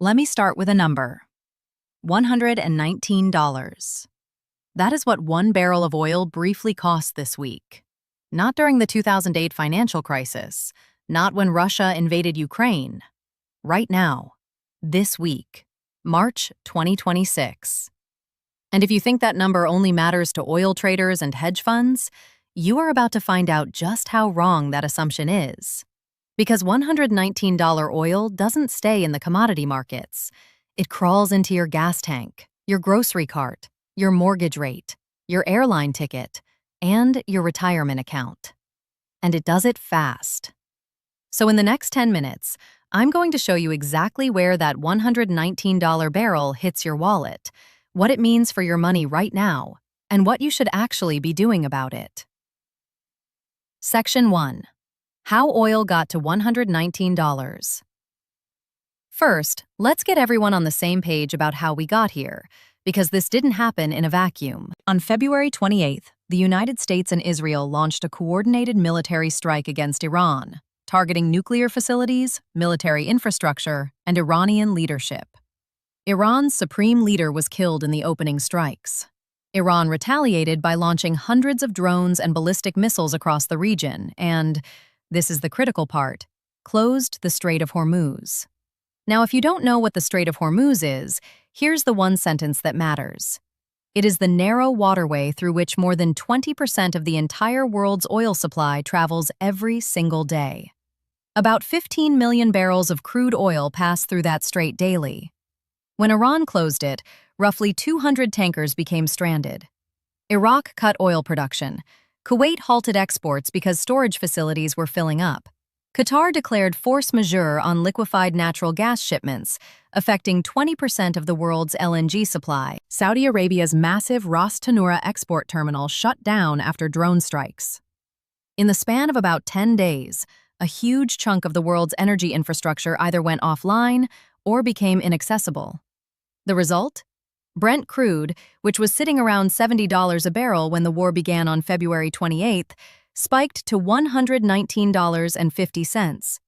Let me start with a number. $119. That is what one barrel of oil briefly cost this week. Not during the 2008 financial crisis, not when Russia invaded Ukraine. Right now, this week, March 2026. And if you think that number only matters to oil traders and hedge funds, you are about to find out just how wrong that assumption is. Because $119 oil doesn't stay in the commodity markets. It crawls into your gas tank, your grocery cart, your mortgage rate, your airline ticket, and your retirement account. And it does it fast. So in the next 10 minutes, I'm going to show you exactly where that $119 barrel hits your wallet, what it means for your money right now, and what you should actually be doing about it. Section 1. How oil got to $119. First, let's get everyone on the same page about how we got here, because this didn't happen in a vacuum. On February 28th, the United States and Israel launched a coordinated military strike against Iran, targeting nuclear facilities, military infrastructure, and Iranian leadership. Iran's supreme leader was killed in the opening strikes. Iran retaliated by launching hundreds of drones and ballistic missiles across the region and, this is the critical part, closed the Strait of Hormuz. Now, if you don't know what the Strait of Hormuz is, here's the one sentence that matters. It is the narrow waterway through which more than 20% of the entire world's oil supply travels every single day. About 15 million barrels of crude oil pass through that strait daily. When Iran closed it, roughly 200 tankers became stranded. Iraq cut oil production. Kuwait halted exports because storage facilities were filling up. Qatar declared force majeure on liquefied natural gas shipments, affecting 20% of the world's LNG supply. Saudi Arabia's massive Ras Tanura export terminal shut down after drone strikes. In the span of about 10 days, a huge chunk of the world's energy infrastructure either went offline or became inaccessible. The result? Brent crude, which was sitting around $70 a barrel when the war began on February 28th, spiked to $119.50,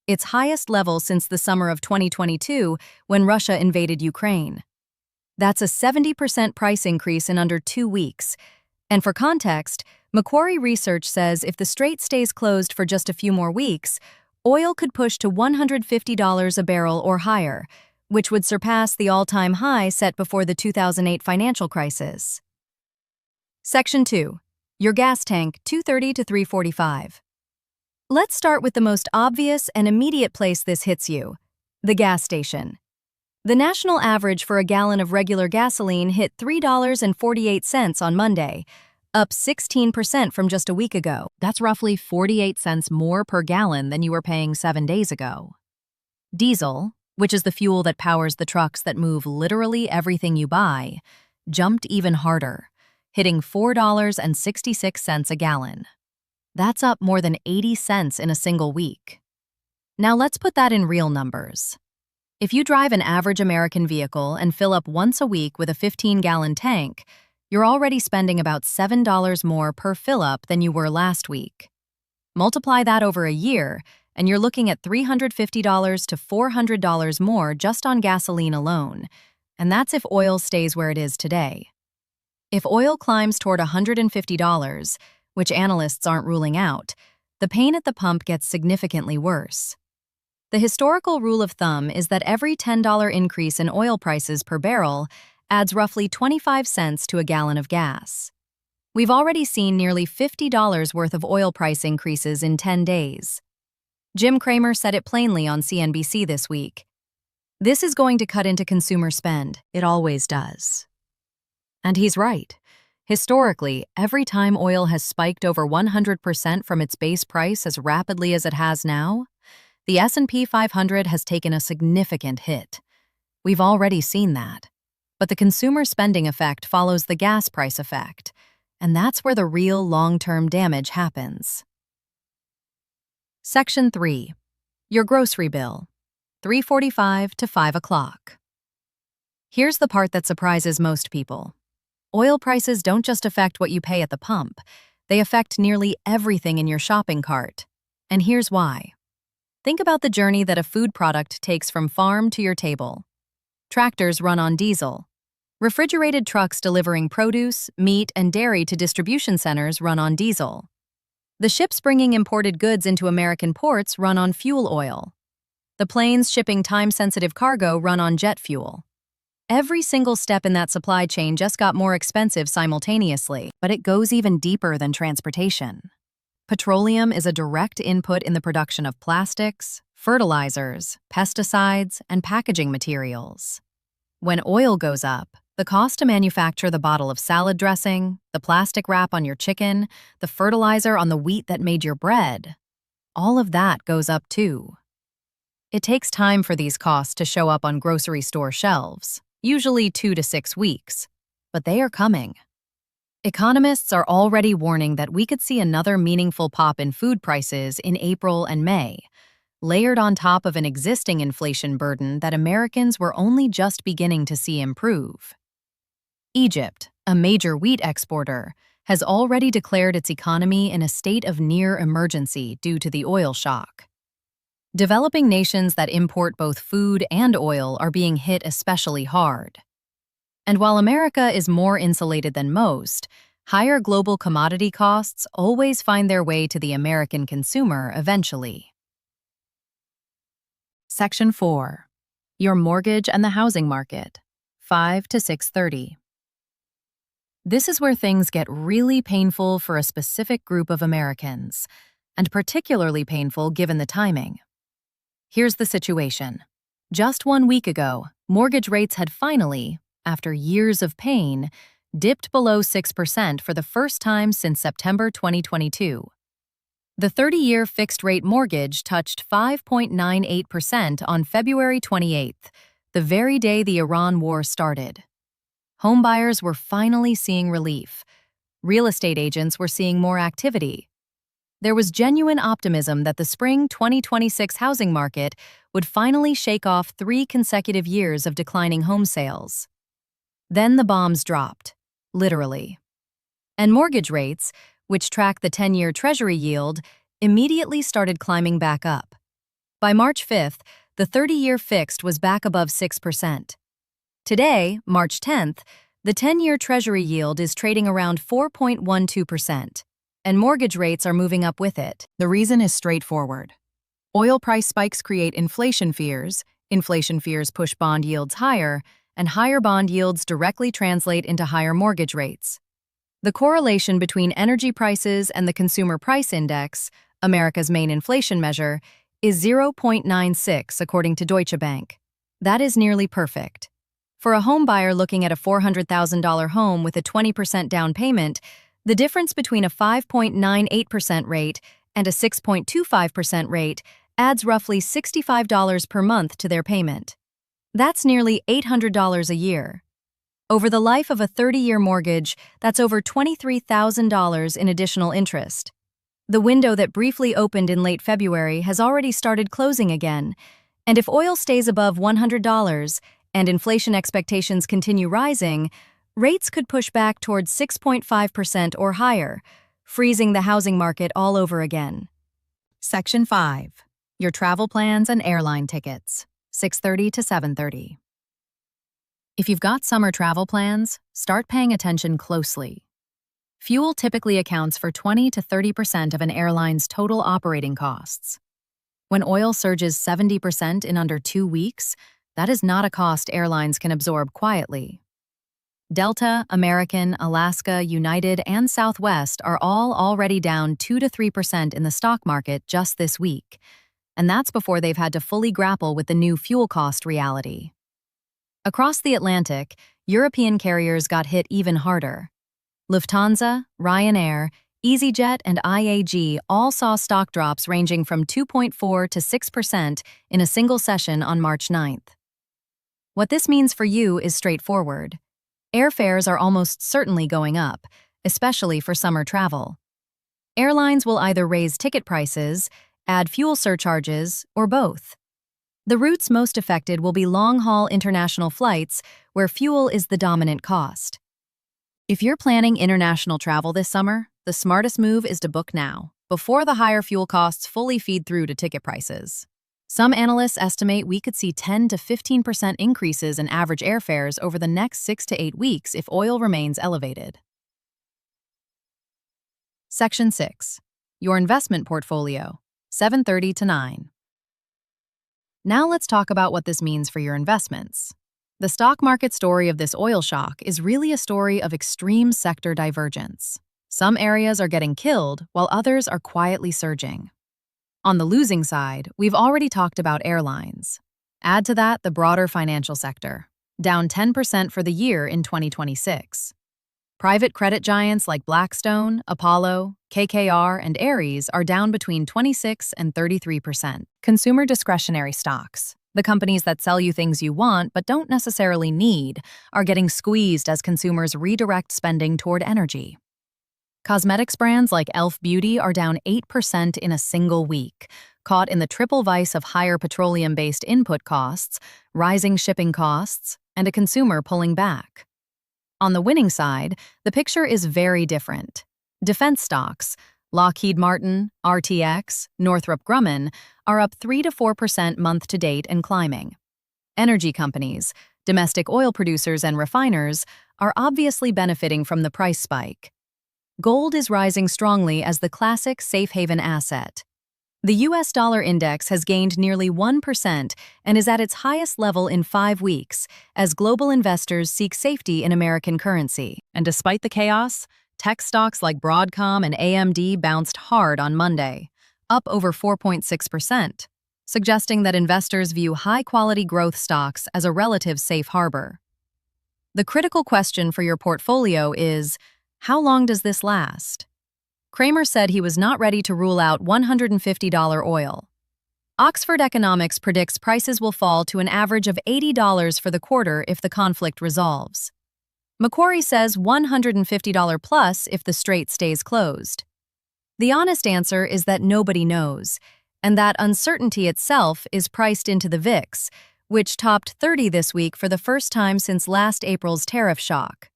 its highest level since the summer of 2022 when Russia invaded Ukraine. That's a 70% price increase in under 2 weeks. And for context, Macquarie Research says if the strait stays closed for just a few more weeks, oil could push to $150 a barrel or higher, which would surpass the all-time high set before the 2008 financial crisis. Section 2. Your gas tank, 230 to 345. Let's start with the most obvious and immediate place this hits you, the gas station. The national average for a gallon of regular gasoline hit $3.48 on Monday, up 16% from just a week ago. That's roughly 48 cents more per gallon than you were paying 7 days ago. Diesel, which is the fuel that powers the trucks that move literally everything you buy, jumped even harder, hitting $4.66 a gallon. That's up more than 80 cents in a single week. Now let's put that in real numbers. If you drive an average American vehicle and fill up once a week with a 15-gallon tank, you're already spending about $7 more per fill-up than you were last week. Multiply that over a year, and you're looking at $350 to $400 more just on gasoline alone, and that's if oil stays where it is today. If oil climbs toward $150, which analysts aren't ruling out, the pain at the pump gets significantly worse. The historical rule of thumb is that every $10 increase in oil prices per barrel adds roughly 25 cents to a gallon of gas. We've already seen nearly $50 worth of oil price increases in 10 days. Jim Cramer said it plainly on CNBC this week. This is going to cut into consumer spend. It always does. And he's right. Historically, every time oil has spiked over 100% from its base price as rapidly as it has now, the S&P 500 has taken a significant hit. We've already seen that. But the consumer spending effect follows the gas price effect, and that's where the real long-term damage happens. Section 3. Your grocery bill, $3.45 to 5 o'clock. Here's the part that surprises most people. Oil prices don't just affect what you pay at the pump, they affect nearly everything in your shopping cart. And here's why. Think about the journey that a food product takes from farm to your table. Tractors run on diesel. Refrigerated trucks delivering produce, meat, and dairy to distribution centers run on diesel. The ships bringing imported goods into American ports run on fuel oil. The planes shipping time-sensitive cargo run on jet fuel. Every single step in that supply chain just got more expensive simultaneously, but it goes even deeper than transportation. Petroleum is a direct input in the production of plastics, fertilizers, pesticides, and packaging materials. When oil goes up, the cost to manufacture the bottle of salad dressing, the plastic wrap on your chicken, the fertilizer on the wheat that made your bread, all of that goes up too. It takes time for these costs to show up on grocery store shelves, usually 2 to 6 weeks, but they are coming. Economists are already warning that we could see another meaningful pop in food prices in April and May, layered on top of an existing inflation burden that Americans were only just beginning to see improve. Egypt, a major wheat exporter, has already declared its economy in a state of near emergency due to the oil shock. Developing nations that import both food and oil are being hit especially hard. And while America is more insulated than most, higher global commodity costs always find their way to the American consumer eventually. Section 4. Your mortgage and the housing market, 5 to 6:30. This is where things get really painful for a specific group of Americans, and particularly painful given the timing. Here's the situation. Just 1 week ago, mortgage rates had finally, after years of pain, dipped below 6% for the first time since September 2022. The 30-year fixed-rate mortgage touched 5.98% on February 28th, the very day the Iran war started. Homebuyers were finally seeing relief. Real estate agents were seeing more activity. There was genuine optimism that the spring 2026 housing market would finally shake off 3 consecutive years of declining home sales. Then the bombs dropped, literally. And mortgage rates, which track the 10-year Treasury yield, immediately started climbing back up. By March 5th, the 30-year fixed was back above 6%. Today, March 10th, the 10-year Treasury yield is trading around 4.12%, and mortgage rates are moving up with it. The reason is straightforward. Oil price spikes create inflation fears push bond yields higher, and higher bond yields directly translate into higher mortgage rates. The correlation between energy prices and the Consumer Price Index, America's main inflation measure, is 0.96 according to Deutsche Bank. That is nearly perfect. For a home buyer looking at a $400,000 home with a 20% down payment, the difference between a 5.98% rate and a 6.25% rate adds roughly $65 per month to their payment. That's nearly $800 a year. Over the life of a 30-year mortgage, that's over $23,000 in additional interest. The window that briefly opened in late February has already started closing again, and if oil stays above $100 and inflation expectations continue rising, rates could push back towards 6.5% or higher, freezing the housing market all over again. Section 5. Your travel plans and airline tickets, 6:30 to 7:30. If you've got summer travel plans, start paying attention closely. Fuel typically accounts for 20 to 30% of an airline's total operating costs. When oil surges 70% in under 2 weeks, that is not a cost airlines can absorb quietly. Delta, American, Alaska, United, and Southwest are all already down 2 to 3% in the stock market just this week, and that's before they've had to fully grapple with the new fuel cost reality. Across the Atlantic, European carriers got hit even harder. Lufthansa, Ryanair, EasyJet, and IAG all saw stock drops ranging from 2.4 to 6% in a single session on March 9th. What this means for you is straightforward. Airfares are almost certainly going up, especially for summer travel. Airlines will either raise ticket prices, add fuel surcharges, or both. The routes most affected will be long-haul international flights, where fuel is the dominant cost. If you're planning international travel this summer, the smartest move is to book now, before the higher fuel costs fully feed through to ticket prices. Some analysts estimate we could see 10 to 15% increases in average airfares over the next 6 to 8 weeks if oil remains elevated. Section 6. Your investment portfolio, 7:30 to 9. Now let's talk about what this means for your investments. The stock market story of this oil shock is really a story of extreme sector divergence. Some areas are getting killed, while others are quietly surging. On the losing side, we've already talked about airlines. Add to that the broader financial sector, down 10% for the year in 2026. Private credit giants like Blackstone, Apollo, KKR, and Ares are down between 26 and 33%. Consumer discretionary stocks, the companies that sell you things you want but don't necessarily need, are getting squeezed as consumers redirect spending toward energy. Cosmetics brands like e.l.f. Beauty are down 8% in a single week, caught in the triple vice of higher petroleum-based input costs, rising shipping costs, and a consumer pulling back. On the winning side, the picture is very different. Defense stocks, Lockheed Martin, RTX, Northrop Grumman, are up 3 to 4% month-to-date and climbing. Energy companies, domestic oil producers and refiners, are obviously benefiting from the price spike. Gold is rising strongly as the classic safe haven asset. The US dollar index has gained nearly 1% and is at its highest level in 5 weeks as global investors seek safety in American currency. And despite the chaos, tech stocks like Broadcom and AMD bounced hard on Monday, up over 4.6%, suggesting that investors view high-quality growth stocks as a relative safe harbor. The critical question for your portfolio is, how long does this last? Kramer said he was not ready to rule out $150 oil. Oxford Economics predicts prices will fall to an average of $80 for the quarter if the conflict resolves. Macquarie says $150 plus if the strait stays closed. The honest answer is that nobody knows, and that uncertainty itself is priced into the VIX, which topped 30 this week for the first time since last April's tariff shock.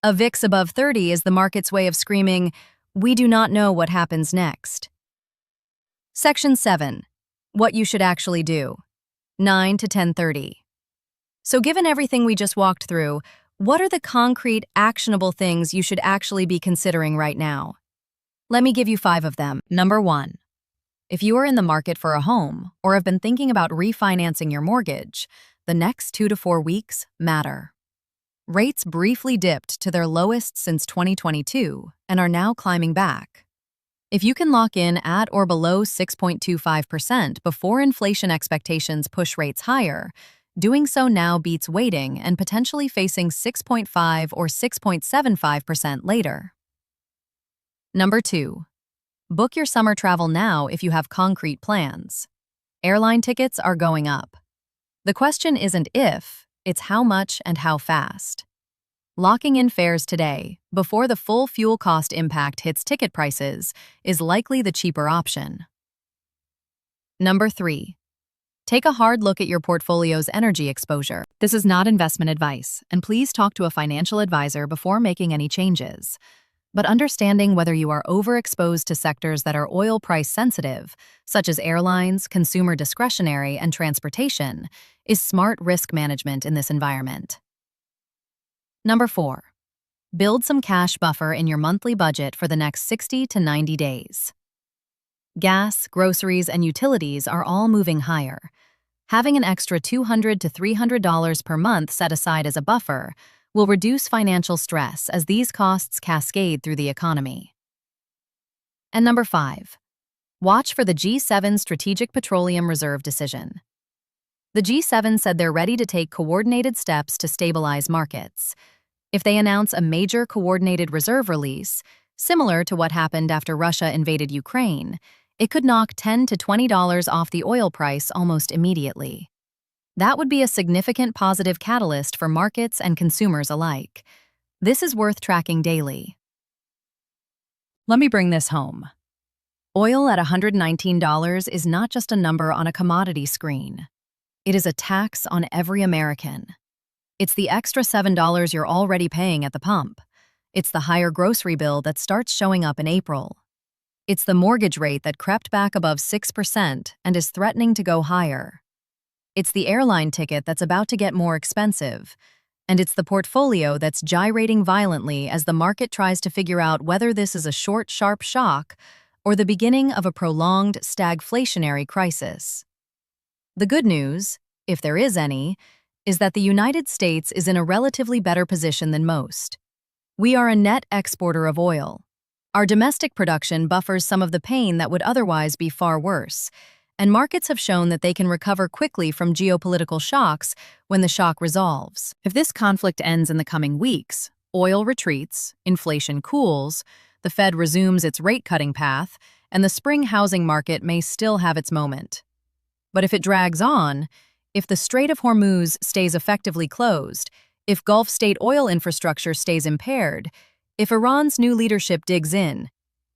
A VIX above 30 is the market's way of screaming, "We do not know what happens next." Section 7. What you should actually do. 9 to 10:30. So given everything we just walked through, what are the concrete, actionable things you should actually be considering right now? Let me give you 5 of them. Number 1. If you are in the market for a home or have been thinking about refinancing your mortgage, the next 2 to 4 weeks matter. Rates briefly dipped to their lowest since 2022 and are now climbing back. If you can lock in at or below 6.25% before inflation expectations push rates higher, doing so now beats waiting and potentially facing 6.5 or 6.75% later. Number 2. Book your summer travel now if you have concrete plans. Airline tickets are going up. The question isn't if, it's how much and how fast. Locking in fares today, before the full fuel cost impact hits ticket prices, is likely the cheaper option. Number 3. Take a hard look at your portfolio's energy exposure. This is not investment advice, and please talk to a financial advisor before making any changes. But understanding whether you are overexposed to sectors that are oil price sensitive, such as airlines, consumer discretionary, and transportation, is smart risk management in this environment. Number 4. Build some cash buffer in your monthly budget for the next 60 to 90 days. Gas, groceries, and utilities are all moving higher. Having an extra $200 to $300 per month set aside as a buffer will reduce financial stress as these costs cascade through the economy. And number 5. Watch for the G7 Strategic Petroleum Reserve decision. The G7 said they're ready to take coordinated steps to stabilize markets. If they announce a major coordinated reserve release, similar to what happened after Russia invaded Ukraine, it could knock $10 to $20 off the oil price almost immediately. That would be a significant positive catalyst for markets and consumers alike. This is worth tracking daily. Let me bring this home. Oil at $119 is not just a number on a commodity screen. It is a tax on every American. It's the extra $7 you're already paying at the pump. It's the higher grocery bill that starts showing up in April. It's the mortgage rate that crept back above 6% and is threatening to go higher. It's the airline ticket that's about to get more expensive. And it's the portfolio that's gyrating violently as the market tries to figure out whether this is a short, sharp shock or the beginning of a prolonged stagflationary crisis. The good news, if there is any, is that the United States is in a relatively better position than most. We are a net exporter of oil. Our domestic production buffers some of the pain that would otherwise be far worse, and markets have shown that they can recover quickly from geopolitical shocks when the shock resolves. If this conflict ends in the coming weeks, oil retreats, inflation cools, the Fed resumes its rate-cutting path, and the spring housing market may still have its moment. But if it drags on, if the Strait of Hormuz stays effectively closed, if Gulf state oil infrastructure stays impaired, if Iran's new leadership digs in,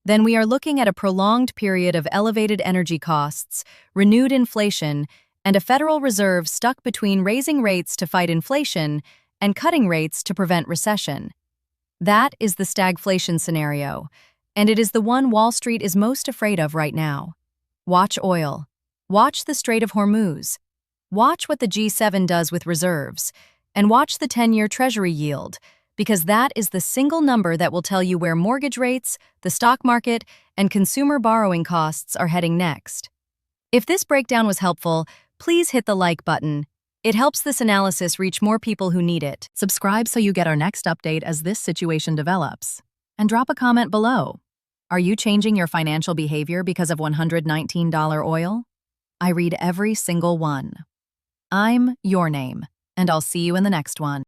then we are looking at a prolonged period of elevated energy costs, renewed inflation, and a Federal Reserve stuck between raising rates to fight inflation and cutting rates to prevent recession. That is the stagflation scenario, and it is the one Wall Street is most afraid of right now. Watch oil. Watch the Strait of Hormuz. Watch what the G7 does with reserves, and watch the 10-year Treasury yield, because that is the single number that will tell you where mortgage rates, the stock market, and consumer borrowing costs are heading next. If this breakdown was helpful, please hit the like button. It helps this analysis reach more people who need it. Subscribe so you get our next update as this situation develops. And drop a comment below. Are you changing your financial behavior because of $119 oil? I read every single one. I'm your name, and I'll see you in the next one.